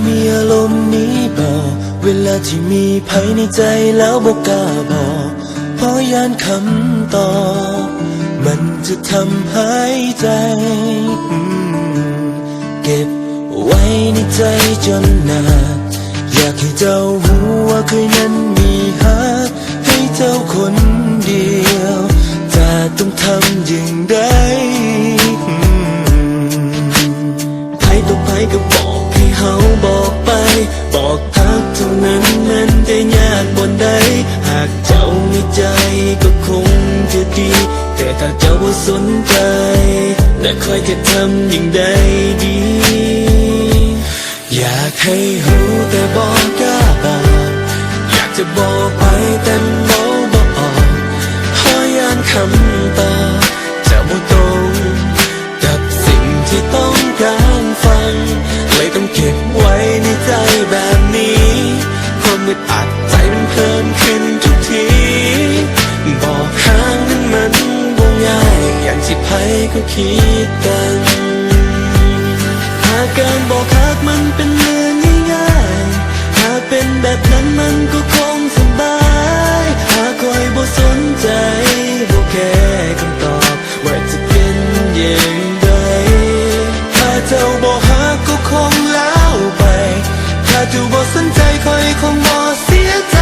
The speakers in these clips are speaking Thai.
มีอารมณ์นี้บอกเวลาที่มีภัยในใจแล้วบอกกล้าบอกเพราะยานคำตอบมันจะทำให้ใจเก็บไว้ในใจจนนานอยากให้เจ้ารู้ว่าเคยนั้นมีฮักให้เจ้าคนเดียวจะต้องทำอย่างไรใครต่อไปก็บอกให้เขาบอกไปบอกทักเท่านั้นมันจะยากบนใดหากเจ้ามีใจก็คงจะดีแต่ถ้าเจ้าบ่สนใจและคอยจะทำอย่างใดดีอยากให้รู้แต่บอกกล้าบอกอยากจะบอกไปแต่เมาบอกออกเพราะยานคำตอบจะบ่ตรงกับสิ่งที่ต้องการฟังเลยต้องเก็บไว้ในใจแบบนี้ความอึดอัดใจมันเพิ่มขึ้นทุกทีบอกห่างนั้นมันบ่ง่ายอย่างที่ไผเขาคิดกันหากการบอกฮักมันเป็นเรื่องง่ายๆหากเป็นแบบนั้นมันก็คงสบายหากคอยบ่สนใจบ่แค่คำตอบว่าจะเป็นอย่างไรถ้าเจ้าบอกฮักก็คงแล้วไปถ้าเจ้าบ่สนใจคอยคงบ่เสียใจ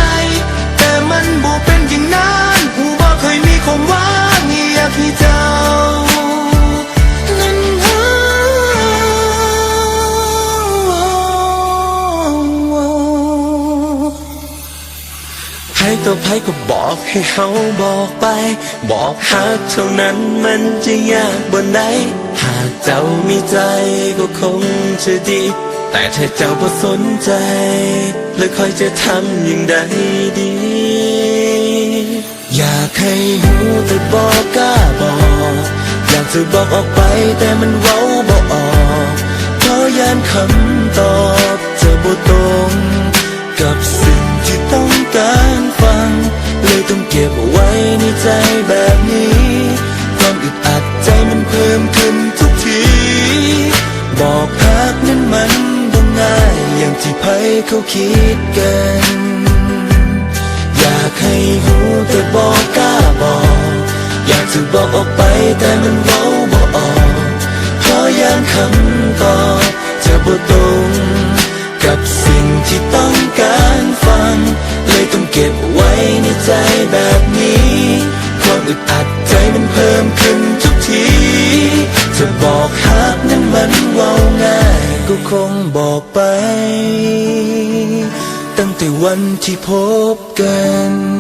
แต่มันบ่เป็นอย่างนั้นหูบ่เคยมีความหวังอยากให้เจ้าใครต่อใครก็บอกให้เขาบอกไปบอกฮักเท่านั้นมันจะยากบนใดหากเจ้ามีใจก็คงจะดีแต่ถ้าเจ้าบ่สนใจแล้วคอยจะทำอย่างใดดีอยากให้รู้แต่บอกกล้าบอกอยากจะบอกออกไปแต่มันเว้าบ่ออกเพราะยานคำตอบจะบ่ตรงกับสิ่งที่ต้องการฟังเลยต้องเก็บไว้ในใจแบบนี้ความอึดอัดใจมันเพิ่มขึ้นทุกทีบอกฮักนั้นมันบ่ง่ายอย่างที่ไผเขาคิดกันอยากให้รู้แต่บอกกล้าบอกอยากจะบอกออกไปแต่มันเว้าบ่ออกเพราะยานคำตอบจะบ่ตรงกับสิ่งที่ต้องการฟังเลยต้องเก็บไว้ในใจแบบนี้ความอึดอัดใจมันเพิ่มขึ้นทุกทีจะบอกฮักนั้นมันเว้าง่ายก็คงบอกไปตั้งแต่วันที่พบกัน